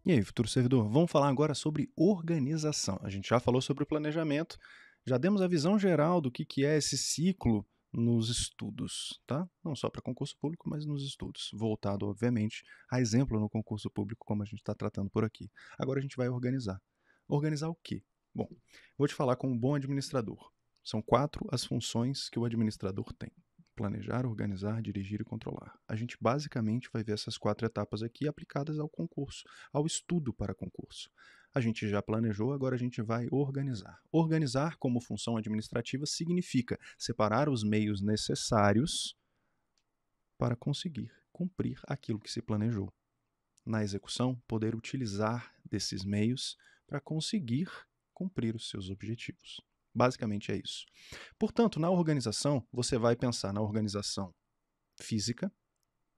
E aí, futuro servidor, vamos falar agora sobre organização. A gente já falou sobre o planejamento, já demos a visão geral do que é esse ciclo nos estudos, tá? Não só para concurso público, mas nos estudos, voltado, obviamente, a exemplo no concurso público, como a gente está tratando por aqui. Agora a gente vai organizar. Organizar o quê? Bom, vou te falar como um bom administrador. São 4 as funções que o administrador tem: planejar, organizar, dirigir e controlar. A gente basicamente vai ver essas 4 etapas aqui aplicadas ao concurso, ao estudo para concurso. A gente já planejou, agora a gente vai organizar. Organizar como função administrativa significa separar os meios necessários para conseguir cumprir aquilo que se planejou. Na execução, poder utilizar desses meios para conseguir cumprir os seus objetivos. Basicamente é isso. Portanto, na organização, você vai pensar na organização física,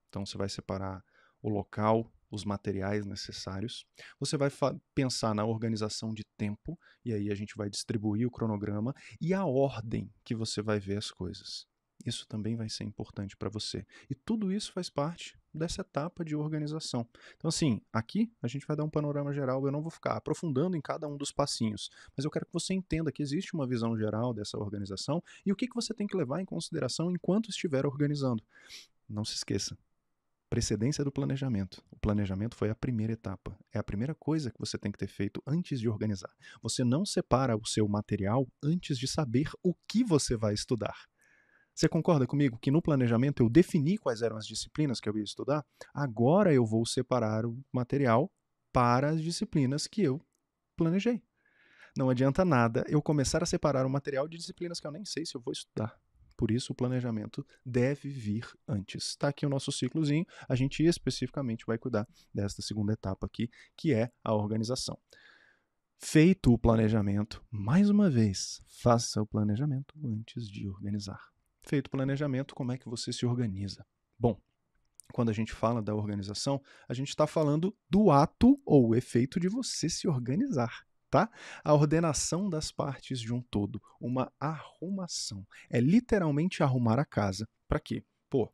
então você vai separar o local, os materiais necessários. Você vai pensar na organização de tempo, e aí a gente vai distribuir o cronograma e a ordem que você vai ver as coisas. Isso também vai ser importante para você. E tudo isso faz parte dessa etapa de organização. Então, assim, aqui a gente vai dar um panorama geral. Eu não vou ficar aprofundando em cada um dos passinhos, mas eu quero que você entenda que existe uma visão geral dessa organização e o que você tem que levar em consideração enquanto estiver organizando. Não se esqueça, precedência do planejamento. O planejamento foi a primeira etapa. É a primeira coisa que você tem que ter feito antes de organizar. Você não separa o seu material antes de saber o que você vai estudar. Você concorda comigo que no planejamento eu defini quais eram as disciplinas que eu ia estudar? Agora eu vou separar o material para as disciplinas que eu planejei. Não adianta nada eu começar a separar o material de disciplinas que eu nem sei se eu vou estudar. Por isso, o planejamento deve vir antes. Está aqui o nosso ciclozinho, a gente especificamente vai cuidar desta segunda etapa aqui, que é a organização. Feito o planejamento, mais uma vez, faça o planejamento antes de organizar. Feito o planejamento, como é que você se organiza? Bom, quando a gente fala da organização, a gente está falando do ato ou efeito de você se organizar. Tá? A ordenação das partes de um todo, uma arrumação. É literalmente arrumar a casa. Para quê? Pô,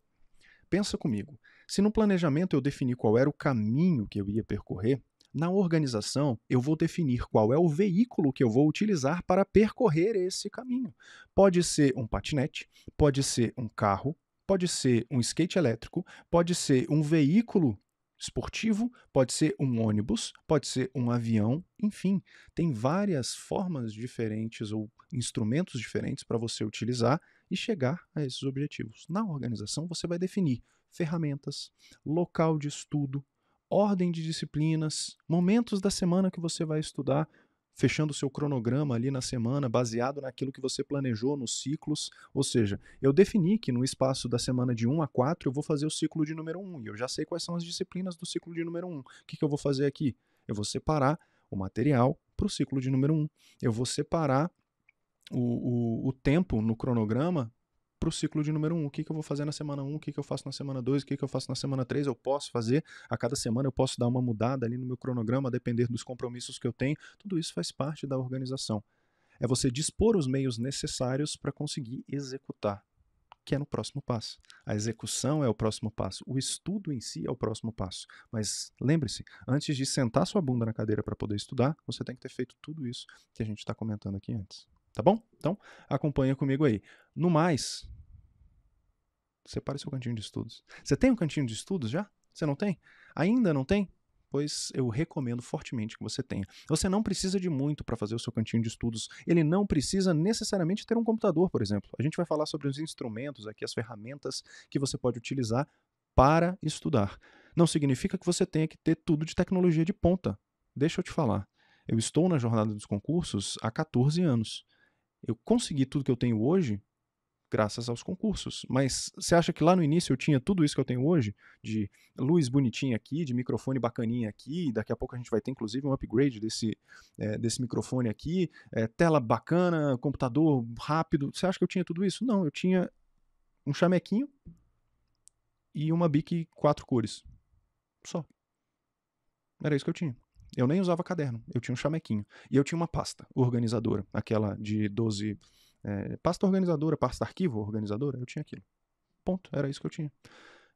pensa comigo. Se no planejamento eu defini qual era o caminho que eu ia percorrer, na organização eu vou definir qual é o veículo que eu vou utilizar para percorrer esse caminho. Pode ser um patinete, pode ser um carro, pode ser um skate elétrico, pode ser um veículo esportivo, pode ser um ônibus, pode ser um avião, enfim, tem várias formas diferentes ou instrumentos diferentes para você utilizar e chegar a esses objetivos. Na organização, você vai definir ferramentas, local de estudo, ordem de disciplinas, momentos da semana que você vai estudar, fechando o seu cronograma ali na semana, baseado naquilo que você planejou nos ciclos. Ou seja, eu defini que no espaço da semana de 1 a 4 eu vou fazer o ciclo de número 1, e eu já sei quais são as disciplinas do ciclo de número 1. O que eu vou fazer aqui? Eu vou separar o material para o ciclo de número 1. Eu vou separar o tempo no cronograma para o ciclo de número 1. O que eu vou fazer na semana 1, o que eu faço na semana 2, o que eu faço na semana 3, eu posso fazer. A cada semana eu posso dar uma mudada ali no meu cronograma, a depender dos compromissos que eu tenho. Tudo isso faz parte da organização. É você dispor os meios necessários para conseguir executar, que é no próximo passo. A execução é o próximo passo. O estudo em si é o próximo passo. Mas lembre-se, antes de sentar sua bunda na cadeira para poder estudar, você tem que ter feito tudo isso que a gente está comentando aqui antes. Tá bom? Então, acompanha comigo aí. No mais, separe seu cantinho de estudos. Você tem um cantinho de estudos já? Você não tem? Ainda não tem? Pois eu recomendo fortemente que você tenha. Você não precisa de muito para fazer o seu cantinho de estudos. Ele não precisa necessariamente ter um computador, por exemplo. A gente vai falar sobre os instrumentos aqui, as ferramentas que você pode utilizar para estudar. Não significa que você tenha que ter tudo de tecnologia de ponta. Deixa eu te falar. Eu estou na jornada dos concursos há 14 anos. Eu consegui tudo que eu tenho hoje graças aos concursos. Mas você acha que lá no início eu tinha tudo isso que eu tenho hoje? De luz bonitinha aqui, de microfone bacaninha aqui, daqui a pouco a gente vai ter inclusive um upgrade desse microfone aqui, tela bacana, computador rápido. Você acha que eu tinha tudo isso? Não, eu tinha um chamequinho e uma Bic 4 cores. Só. Era isso que eu tinha. Eu nem usava caderno, eu tinha um chamequinho. E eu tinha uma pasta organizadora, aquela de 12... pasta organizadora, pasta arquivo organizadora, eu tinha aquilo. Ponto, era isso que eu tinha.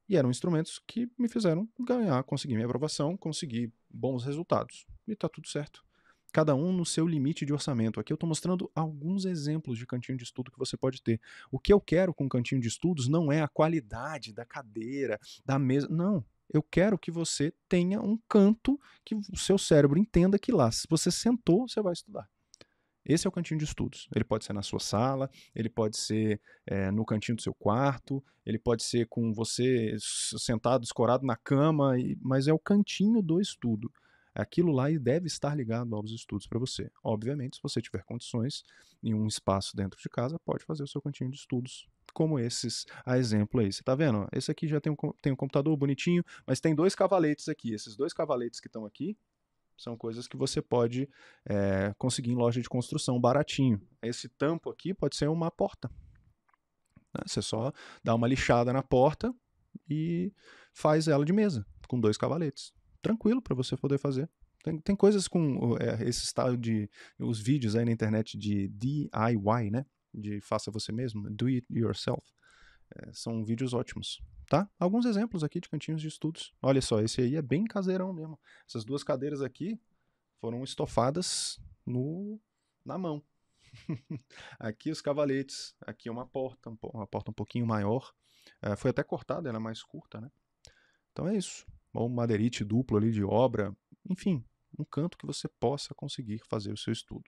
E eram instrumentos que me fizeram ganhar, conseguir minha aprovação, conseguir bons resultados. E está tudo certo. Cada um no seu limite de orçamento. Aqui eu estou mostrando alguns exemplos de cantinho de estudo que você pode ter. O que eu quero com cantinho de estudos não é a qualidade da cadeira, da mesa. Não. Eu quero que você tenha um canto que o seu cérebro entenda que lá, se você sentou, você vai estudar. Esse é o cantinho de estudos. Ele pode ser na sua sala, ele pode ser no cantinho do seu quarto, ele pode ser com você sentado, escorado na cama, mas é o cantinho do estudo. Aquilo lá deve estar ligado aos estudos para você. Obviamente, se você tiver condições e um espaço dentro de casa, pode fazer o seu cantinho de estudos, como esses, a exemplo aí. Você está vendo? Esse aqui já tem um computador bonitinho, mas tem 2 cavaletes aqui. Esses 2 cavaletes que estão aqui, são coisas que você pode conseguir em loja de construção baratinho. Esse tampo aqui pode ser uma porta. Né? Você só dá uma lixada na porta e faz ela de mesa, com 2 cavaletes. Tranquilo para você poder fazer. Tem coisas com esse estado de... Os vídeos aí na internet de DIY, né? De faça você mesmo, do it yourself. São vídeos ótimos. Tá? Alguns exemplos aqui de cantinhos de estudos. Olha só, esse aí é bem caseirão mesmo. Essas 2 cadeiras aqui foram estofadas na mão. Aqui os cavaletes, aqui uma porta um pouquinho maior. Foi até cortada, ela é mais curta, né? Então é isso. Um madeirite duplo ali de obra. Enfim, um canto que você possa conseguir fazer o seu estudo.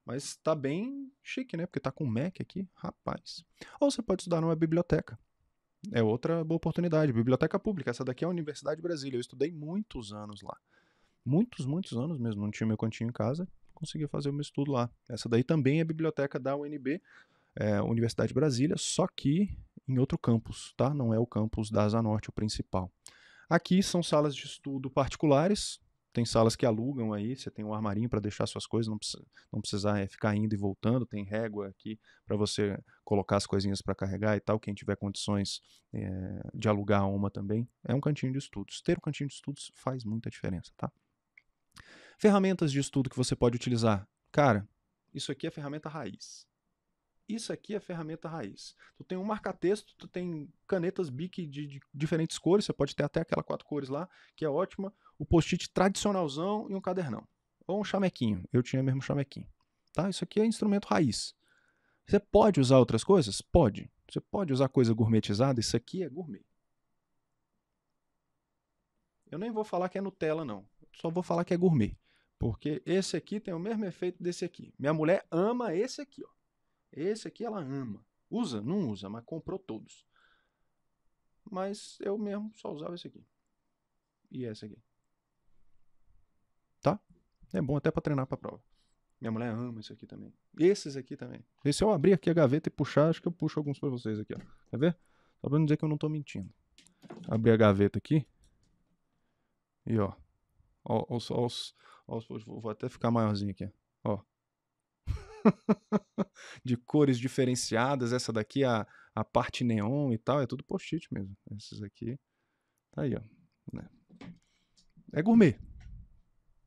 Mas tá bem chique, né? Porque tá com Mac aqui, rapaz. Ou você pode estudar numa biblioteca. É outra boa oportunidade. Biblioteca pública. Essa daqui é a Universidade de Brasília. Eu estudei muitos anos lá. Muitos anos mesmo. Não tinha meu cantinho em casa. Consegui fazer o meu estudo lá. Essa daí também é a biblioteca da UNB, Universidade de Brasília, só que em outro campus, tá? Não é o campus da Asa Norte, o principal. Aqui são salas de estudo particulares. Tem salas que alugam aí, você tem um armarinho para deixar suas coisas, não precisar ficar indo e voltando, tem régua aqui para você colocar as coisinhas para carregar e tal, quem tiver condições de alugar uma também. É um cantinho de estudos. Ter um cantinho de estudos faz muita diferença, tá? Ferramentas de estudo que você pode utilizar. Cara, isso aqui é ferramenta raiz. Isso aqui é ferramenta raiz. Tu tem um marca-texto, tu tem canetas Bic de diferentes cores, você pode ter até aquela 4 cores lá, que é ótima. O post-it tradicionalzão e um cadernão. Ou um chamequinho. Eu tinha mesmo chamequinho. Tá? Isso aqui é instrumento raiz. Você pode usar outras coisas? Pode. Você pode usar coisa gourmetizada? Isso aqui é gourmet. Eu nem vou falar que é Nutella, não. Só vou falar que é gourmet. Porque esse aqui tem o mesmo efeito desse aqui. Minha mulher ama esse aqui, ó. Esse aqui ela ama. Usa? Não usa, mas comprou todos. Mas eu mesmo só usava esse aqui. E esse aqui. Tá? É bom até pra treinar pra prova. Minha mulher ama esse aqui também. Esses aqui também. E se eu abrir aqui a gaveta e puxar, acho que eu puxo alguns pra vocês aqui, ó. Quer ver? Só pra não dizer que eu não tô mentindo. Abrir a gaveta aqui. E ó. Vou até ficar maiorzinho aqui, ó. De cores diferenciadas. Essa daqui, a parte neon e tal, é tudo post-it mesmo. Esses aqui, tá aí, ó. É gourmet.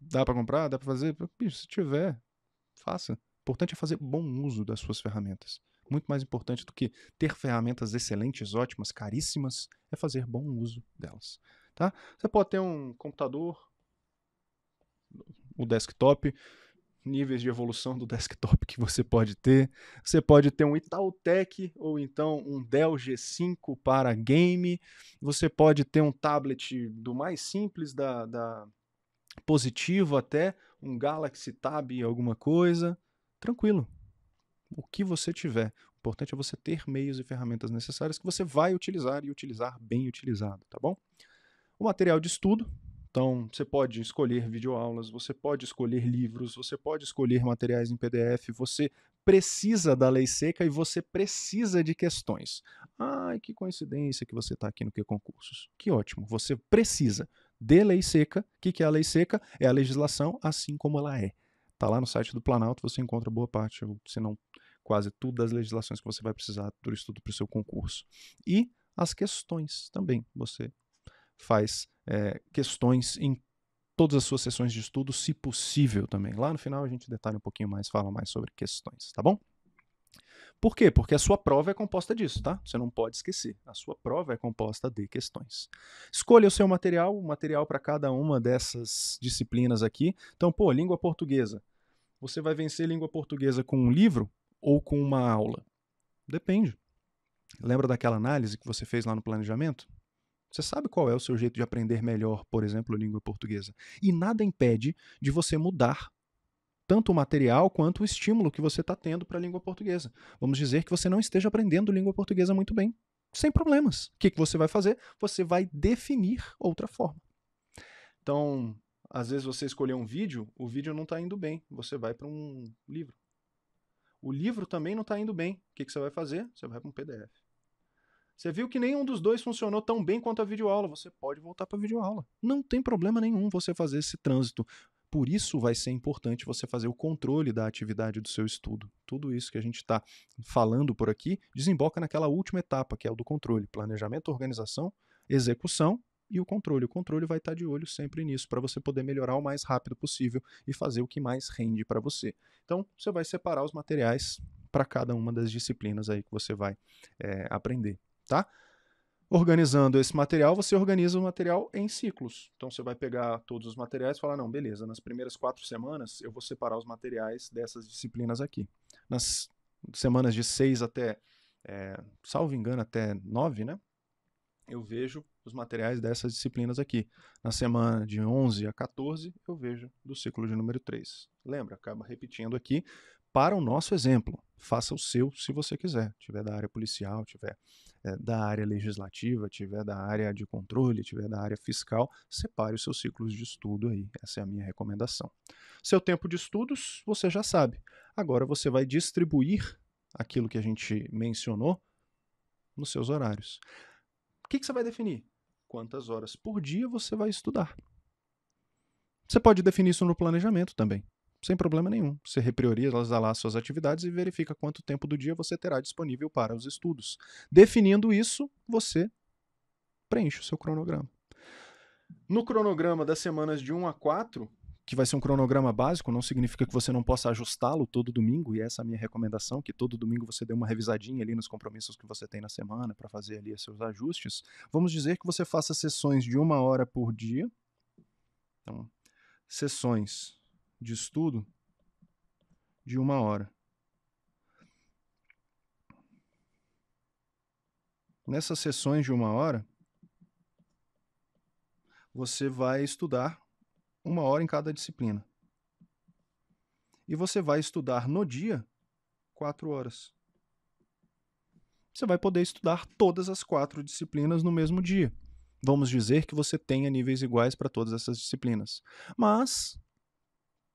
Dá pra comprar? Dá pra fazer? Bicho, se tiver, faça. O importante é fazer bom uso das suas ferramentas. Muito mais importante do que ter ferramentas excelentes, ótimas, caríssimas, é fazer bom uso delas. Tá? Você pode ter um computador, o desktop, níveis de evolução do desktop que você pode ter. Você pode ter um Itautec ou então um Dell G5 para game. Você pode ter um tablet do mais simples da Positivo até um Galaxy Tab alguma coisa. Tranquilo. O que você tiver. O importante é você ter meios e ferramentas necessárias que você vai utilizar e utilizar bem utilizado, tá bom? O material de estudo. Então, você pode escolher videoaulas, você pode escolher livros, você pode escolher materiais em PDF, você precisa da lei seca e você precisa de questões. Ai, que coincidência que você está aqui no Que Concursos. Que ótimo, você precisa de lei seca. O que é a lei seca? É a legislação assim como ela é. Está lá no site do Planalto, você encontra boa parte, se não quase tudo das legislações que você vai precisar do estudo para o seu concurso. E as questões também, você faz questões em todas as suas sessões de estudo, se possível também. Lá no final a gente detalha um pouquinho mais, fala mais sobre questões, tá bom? Por quê? Porque a sua prova é composta disso, tá? Você não pode esquecer. A sua prova é composta de questões. Escolha o seu material, um material para cada uma dessas disciplinas aqui. Então, pô, língua portuguesa. Você vai vencer língua portuguesa com um livro ou com uma aula? Depende. Lembra daquela análise que você fez lá no planejamento? Você sabe qual é o seu jeito de aprender melhor, por exemplo, língua portuguesa. E nada impede de você mudar tanto o material quanto o estímulo que você está tendo para a língua portuguesa. Vamos dizer que você não esteja aprendendo língua portuguesa muito bem. Sem problemas. O que você vai fazer? Você vai definir outra forma. Então, às vezes você escolheu um vídeo, o vídeo não está indo bem. Você vai para um livro. O livro também não está indo bem. O que você vai fazer? Você vai para um PDF. Você viu que nenhum dos dois funcionou tão bem quanto a videoaula. Você pode voltar para a videoaula. Não tem problema nenhum você fazer esse trânsito. Por isso vai ser importante você fazer o controle da atividade do seu estudo. Tudo isso que a gente está falando por aqui desemboca naquela última etapa, que é o do controle. Planejamento, organização, execução e o controle. O controle vai estar de olho sempre nisso, para você poder melhorar o mais rápido possível e fazer o que mais rende para você. Então, você vai separar os materiais para cada uma das disciplinas aí que você vai aprender, tá? Organizando esse material, você organiza o material em ciclos. Então você vai pegar todos os materiais e falar, não, beleza, nas primeiras 4 semanas eu vou separar os materiais dessas disciplinas aqui. Nas semanas de 6 até, salvo engano, até 9, né? Eu vejo os materiais dessas disciplinas aqui. Na semana de 11 a 14, eu vejo do ciclo de número 3. Lembra, acaba repetindo aqui para o nosso exemplo. Faça o seu se você quiser. Tiver da área policial, tiver da área legislativa, tiver da área de controle, tiver da área fiscal, separe os seus ciclos de estudo aí. Essa é a minha recomendação. Seu tempo de estudos, você já sabe. Agora você vai distribuir aquilo que a gente mencionou nos seus horários. O que você vai definir? Quantas horas por dia você vai estudar. Você pode definir isso no planejamento também, sem problema nenhum. Você reprioriza lá suas atividades e verifica quanto tempo do dia você terá disponível para os estudos. Definindo isso, você preenche o seu cronograma. No cronograma das semanas de 1 a 4, que vai ser um cronograma básico, não significa que você não possa ajustá-lo todo domingo, e essa é a minha recomendação, que todo domingo você dê uma revisadinha ali nos compromissos que você tem na semana para fazer ali os seus ajustes. Vamos dizer que você faça sessões de 1 hora por dia. Então, sessões de estudo de 1 hora. Nessas sessões de 1 hora, você vai estudar 1 hora em cada disciplina. E você vai estudar no dia 4 horas. Você vai poder estudar todas as 4 disciplinas no mesmo dia. Vamos dizer que você tenha níveis iguais para todas essas disciplinas. Mas,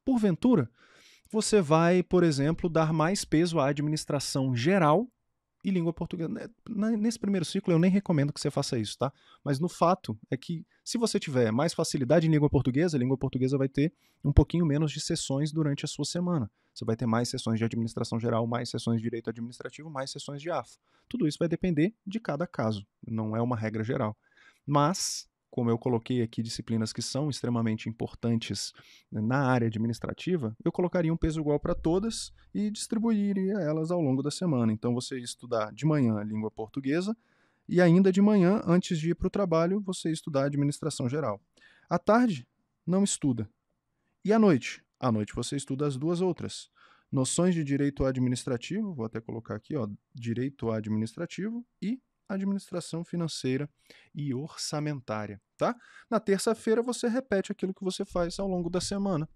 porventura, você vai, por exemplo, dar mais peso à administração geral e língua portuguesa. Nesse primeiro ciclo eu nem recomendo que você faça isso, tá? Mas no fato é que se você tiver mais facilidade em língua portuguesa vai ter um pouquinho menos de sessões durante a sua semana. Você vai ter mais sessões de administração geral, mais sessões de direito administrativo, mais sessões de AFA. Tudo isso vai depender de cada caso, não é uma regra geral. Mas, como eu coloquei aqui disciplinas que são extremamente importantes na área administrativa, eu colocaria um peso igual para todas e distribuiria elas ao longo da semana. Então, você ia estudar de manhã língua portuguesa e ainda de manhã, antes de ir para o trabalho, você ia estudar administração geral. À tarde, não estuda. E à noite? À noite você estuda as 2 outras. Noções de direito administrativo, vou até colocar aqui, ó, direito administrativo e administração financeira e orçamentária, tá? Na terça-feira você repete aquilo que você faz ao longo da semana.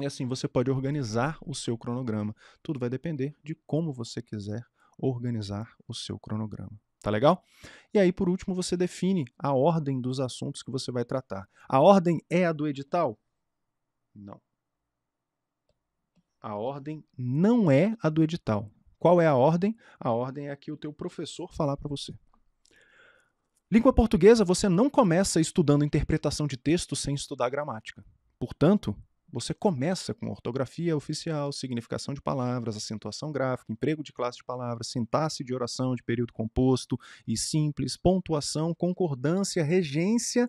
E assim você pode organizar o seu cronograma. Tudo vai depender de como você quiser organizar o seu cronograma. Tá legal? E aí, por último, você define a ordem dos assuntos que você vai tratar. A ordem é a do edital? Não. A ordem não é a do edital. Qual é a ordem? A ordem é a que o teu professor falar para você. Língua portuguesa, você não começa estudando interpretação de texto sem estudar gramática. Portanto, você começa com ortografia oficial, significação de palavras, acentuação gráfica, emprego de classe de palavras, sintaxe de oração de período composto e simples, pontuação, concordância, regência,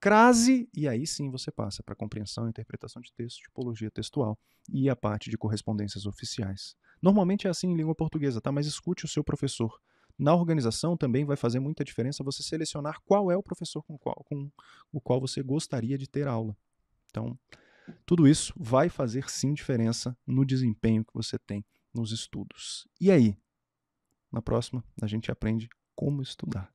crase, e aí sim você passa para compreensão, interpretação de texto, tipologia textual e a parte de correspondências oficiais. Normalmente é assim em língua portuguesa, tá? Mas escute o seu professor. Na organização também vai fazer muita diferença você selecionar qual é o professor com o qual você gostaria de ter aula. Então, tudo isso vai fazer sim diferença no desempenho que você tem nos estudos. E aí? Na próxima, a gente aprende como estudar.